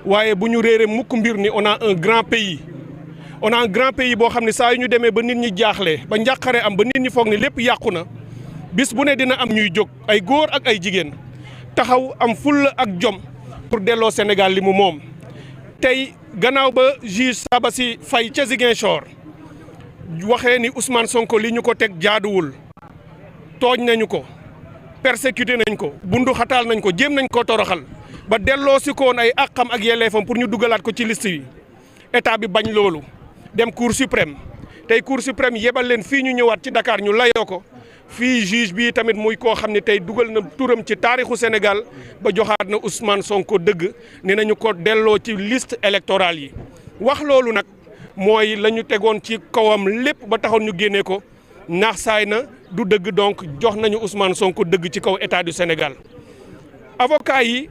waaye bu ñu réere mukk mbir ni on a un grand pays boo xam ne saa yu ñu demee ba nit ñi jaaxle ba njàqare am ba nit ñi foog ni lépp yàqu na bis bu ne dina am ñuy jóg ay góor ak ay jigéen taxaw am fulla ak jom pour delloo Sénégal li mu moom. tey gannaaw ba juge Sabassy Faye ca Ziguinchor waxee ni Ousmane Sonko li ñu ko teg jaaduwul tooñ nañu ko persécuté nañ ko bundu xataal nañ ko jéem nañ ko toroxal ba delloo si ko woon ay àqam ak yelleefam pour ñu dugalaat ko ci liste yi état bi bañ loolu dem cour suprême tey cour suprême yebal leen fii ñu ñëwaat ci Dakar ñu layoo ko fii juge bi tamit muy koo xam ne tey dugal na turam ci taarixu Sénégal ba joxaat na Ousmane Sonko dëgg ne nañu ko delloo ci liste électorale yi wax loolu nag mooy la ñu tegoon ci kawam lépp ba taxoon ñu génnee ko naax saay na du dëgg donc jox nañu Ousmane Sonko dëgg ci kaw état du Sénégal. avocat yi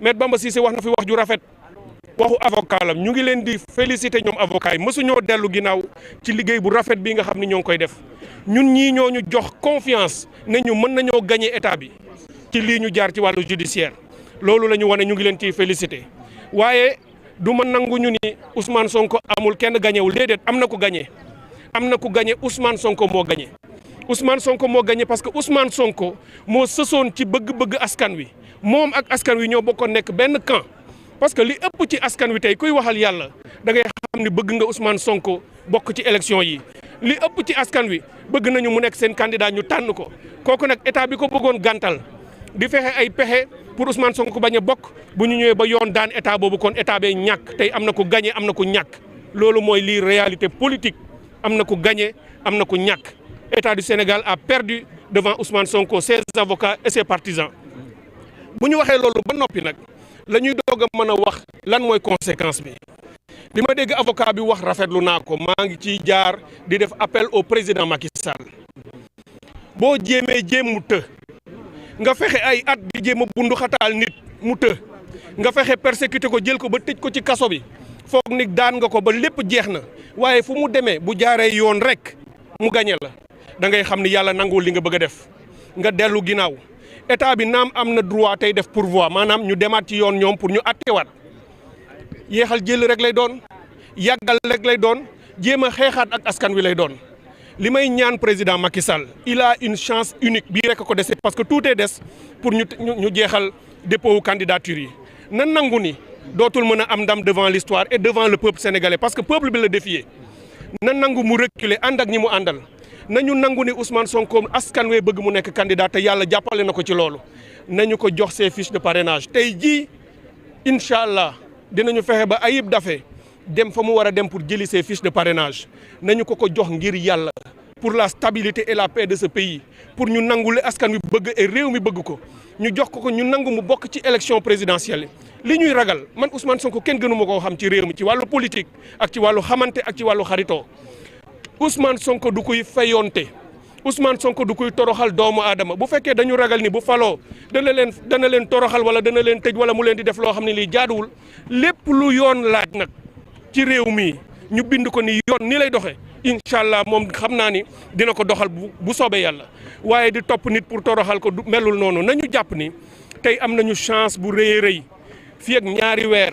Maître Bamba Cissé wax na fi wax ju rafet waxu avocat lam ñu ngi leen di féliciter ñoom avocat yi mësuñoo dellu ginnaaw ci liggéey bu rafet bi nga xam ne ñoo ngi koy def ñun ñii ñoo ñu jox confiance ne ñu mën nañoo gagner état bi ci lii ñu jaar ci wàllu judiciaire loolu la ñu wane ñu ngi leen ciy féliciter waaye du ma nangu ñu ni Ousmane Sonko amul kenn gañewul déedéet am na ku gañe Ousmane Sonko moo gañe Ousmane Sonko moo gañe parce que Ousmane Sonko moo sësoon ci bëgg-bëgg askan wi moom ak askan wi ñoo bokkoon nekk benn camp parce que li ëpp ci askan wi tey kuy waxal yàlla da ngay xam ni bëgg nga Ousmane Sonko bokk ci élection yi li ëpp ci askan wi bëgg nañu mu nekk seen candidat ñu tànn ko kooku nag état bi ko bëggoon gàntal di fexe ay pexe pour Ousmane Sonko bañ a bokk bu ñu ñëwee ba yoon daan état boobu kon état bee ñàkk tey am na ku gagné am na ku ñàkk loolu mooy lii réalité politique am na ku gagné am na ku ñàkk état du Sénégal a perdu devant Ousmane Sonko ses avocats et ses partisans bu ñu waxee loolu ba noppi nag la ñuy doog a mën a wax lan mooy conséquence bi li ma dégg avocat bi wax rafetlu naa ko maa ngi ciy jaar di def appel au président Macky Sall boo jéemee jéem mu të nga fexe ay at di jéem a bundu xataal nit mu të nga fexe persécuté ko jël ko ba tëj ko ci kaso bi foog ni daan nga ko ba lépp jeex na waaye fu mu demee bu jaaree yoon rek mu gañe la da ngay xam ni yàlla nanguwul li nga bëgg a def nga dellu ginnaaw état bi naam am na droit tey def pourvoi maanaam ñu demaat ci yoon ñoom pour ñu attewaat yéexal jël rek lay doon yàggal rek lay doon jéem a xeexaat ak askan wi lay doon li may ñaan président Macky Sall il a une chance unique bii rek ko dese parce que tout est des pour ñu jeexal dépôt candidature yi na nangu ni dootul mën a am ndam devant l'histoire et devant le peuple sénégalais parce que peuple bi la défier na nangu mu reculer ànd ak ñi mu àndal nañu nangu ni Ousmane Sonko askan wee bëgg mu nekk candidat te yàlla jàppale na ko ci loolu nañu ko jox ses fiches de parrainage tey jii incha allah dinañu fexe ba Ayib Daffé dem fa mu war a dem pour jëli ses fiches de parrainage nañu ko jox ngir yàlla pour la stabilité et la paix de ce pays pour ñu nangu li askan wi bëgg et réew mi bëgg ko ñu jox ko ñu nangu mu bokk ci élection présidentielle li ñuy ragal man Ousmane Sonko kenn gënu ma koo xam ci réew mi ci wàllu politique ak ci wàllu xamante ak ci wàllu xaritoo Ousmane Sonko du koy fayonte Ousmane Sonko du koy toroxal doomu aadama bu fekkee dañu ragal ni bu faloo dana leen toroxal wala dana leen tëj wala mu leen di def loo xam ne lii jaaduwul lépp lu yoon laaj nag ci réew mi ñu bind ko ni yoon ni lay doxee incha allah moom xam naa ni dina ko doxal bu soobee yàlla waaye di topp nit pour toroxal ko du melul noonu nañu jàpp ni tey am nañu chance bu rëy a rëy fii ak ñaari weer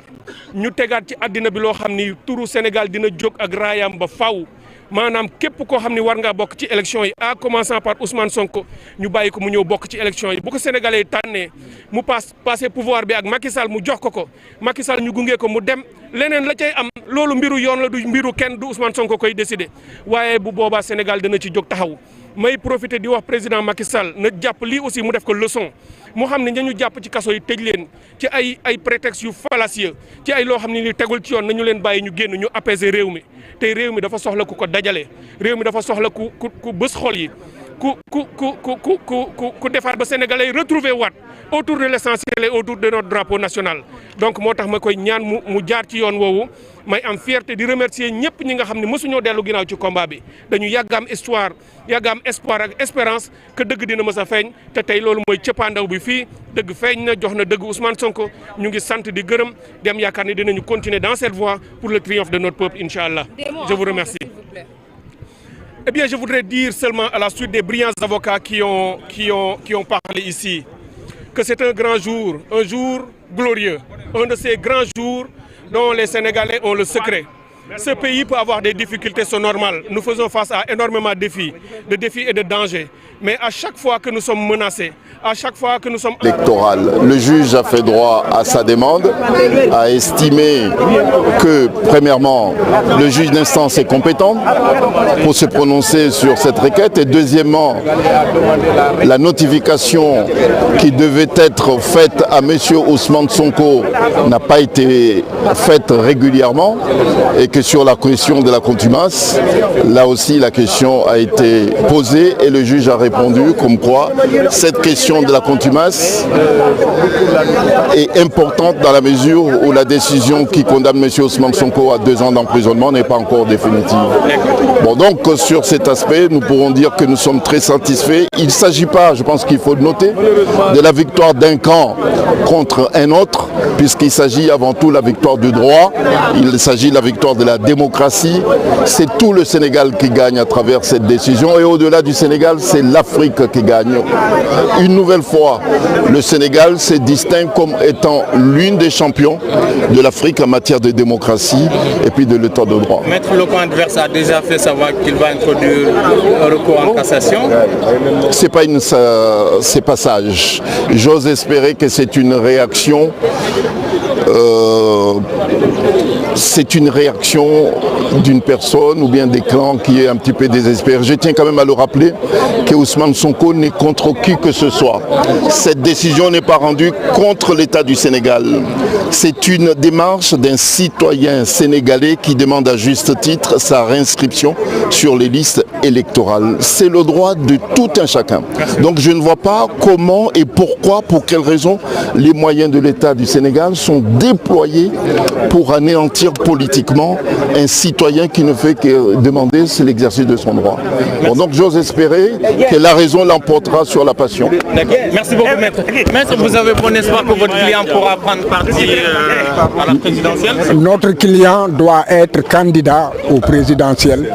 ñu tegaat ci àddina bi loo xam ni turu Sénégal dina jóg ak raayam ba faw maanaam képp koo xam ni war ngaa bokk ci élection yi à commençant par Ousmane Sonko ñu bàyyi ko mu ñëw bokk ci élection yi bu ko sénégalais yi tànnee mu passé pouvoir bi ak Macky Sall mu jox ko Macky Sall ñu gunge ko mu dem leneen la cay am loolu mbiru yoon la du mbiru kenn du Ousmane Sonko koy décider waaye bu boobaa Sénégal dana ci jóg taxaw may profiter di wax président Macky Sall na jàpp lii aussi mu def ko leçon mu xam ne ñu jàpp ci kaso yi tëj leen ci ay prétextes yu fallacieux ci ay loo xam ne ni tegul ci yoon nañu leen bàyyi ñu génn ñu apaiser réew mi tey réew mi dafa soxla ku ko dajale réew mi dafa soxla ku bës xol yi ku defaat ba sénégalais yi retrouver waat autour de l'essentiel et autour de notre drapeau national donc moo tax ma koy ñaan mu jaar ci yoon woowu may am fierté di remercier ñëpp ñi nga xam ne mësuñoo dellu ginnaaw ci combat bi dañu yàgg am histoire yàgg am espoir ak espérance que dëgg dina mës a feeñ te tey loolu mooy cëppaandaw bi fii dëgg feeñ na jox na dëgg Ousmane Sonko ñu ngi sant di gërëm di am yaakaar ni dinañu continuer dans cette voie pour le triomphe de notre peuple inch'Allah. Je vous remercie. Eh bien, je voudrais dire seulement à la suite des brillants avocats qui ont parlé ici, que c'est un grand jour, un jour glorieux, un de ces grands jours dont les Sénégalais ont le secret. Ce pays peut avoir des difficultés, c'est normal. Nous faisons face à énormément de défis et de dangers. Mais à chaque fois que nous sommes menacés, à chaque fois que nous sommes... électoral. Le juge a fait droit à sa demande, a estimé que, premièrement, le juge d'instance est compétent pour se prononcer sur cette requête et deuxièmement, la notification qui devait être faite à M. Ousmane Sonko n'a pas été faite régulièrement et que sur la question de la contumace, là aussi la question a été posée et le juge a répondu comme quoi cette question de la contumace est importante dans la mesure où la décision qui condamne M. Ousmane Sonko à 2 ans d'emprisonnement n'est pas encore définitive. Bon, donc sur cet aspect, nous pourrons dire que nous sommes très satisfaits. Il ne s'agit pas, je pense qu'il faut le noter, de la victoire d'un camp contre un autre, puisqu'il s'agit avant tout de la victoire du droit, il s'agit de la victoire de la démocratie. C'est tout le Sénégal qui gagne à travers cette décision et au-delà du Sénégal, c'est l'Afrique qui gagne. Une nouvelle fois, le Sénégal se distingue comme étant l'une des champions de l'Afrique en matière de démocratie et puis de l'état de droit. Maître, le camp adverse a déjà fait savoir qu'il va introduire un recours en cassation. C'est pas sage. J'ose espérer que c'est une réaction. C'est une réaction d'une personne ou bien des clans qui est un petit peu désespéré. Je tiens quand même à le rappeler que Ousmane Sonko n'est contre qui que ce soit. Cette décision n'est pas rendue contre l'État du Sénégal. C'est une démarche d'un citoyen sénégalais qui demande à juste titre sa réinscription sur les listes électorales. C'est le droit de tout un chacun. Donc je ne vois pas comment et pourquoi, pour quelles raisons les moyens de l'État du Sénégal sont déployés pour anéantir politiquement un citoyen qui ne fait que demander l'exercice de son droit. Bon, donc j'ose espérer que la raison l'emportera sur la passion. Merci beaucoup, maître. Maître, vous avez bon espoir que votre client pourra prendre parti à la présidentielle? Notre client doit être candidat au présidentiel.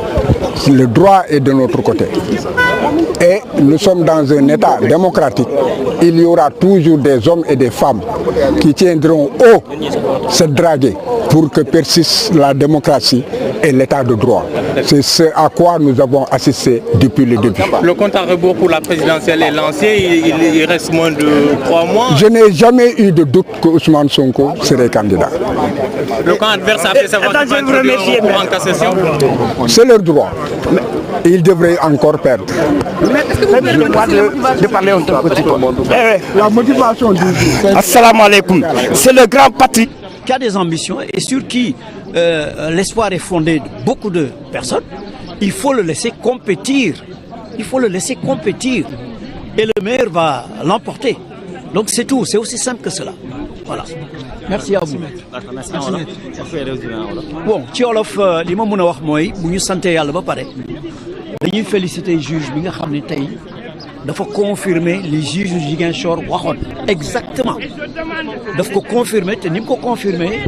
Le droit est de notre côté. Et nous sommes dans un État démocratique. Il y aura toujours des hommes et des femmes qui tiendront haut cette draguée pour que persiste la démocratie et l'état de droit. C'est ce à quoi nous avons assisté depuis le début. Le compte à rebours pour la présidentielle est lancé, il reste moins de 3 mois. Je n'ai jamais eu de doute que Ousmane Sonko serait candidat. Le camp adverse a fait savoir qu'il va introduire un recours en cassation. C'est leur droit. Ils devraient encore perdre. Est-ce que vous avez le droit de parler un petit peu? La motivation du jour. Assalamu alaikum. C'est le grand patrie qui a des ambitions et sur qui l'espoir est fondé de beaucoup de personnes. Il faut le laisser compétir. Il faut le laisser compétir. Et le meilleur va l'emporter. Donc c'est tout. C'est aussi simple que cela. Voilà. Merci à vous. Bon, ci wolof li ma mën a wax mooy bu ñu sante yàlla ba pare dañuy féliciter juge bi nga xam ne tey dafa confirmer les juges Ziguinchor waxoon exactement daf ko confirmer te ni mu ko confirmer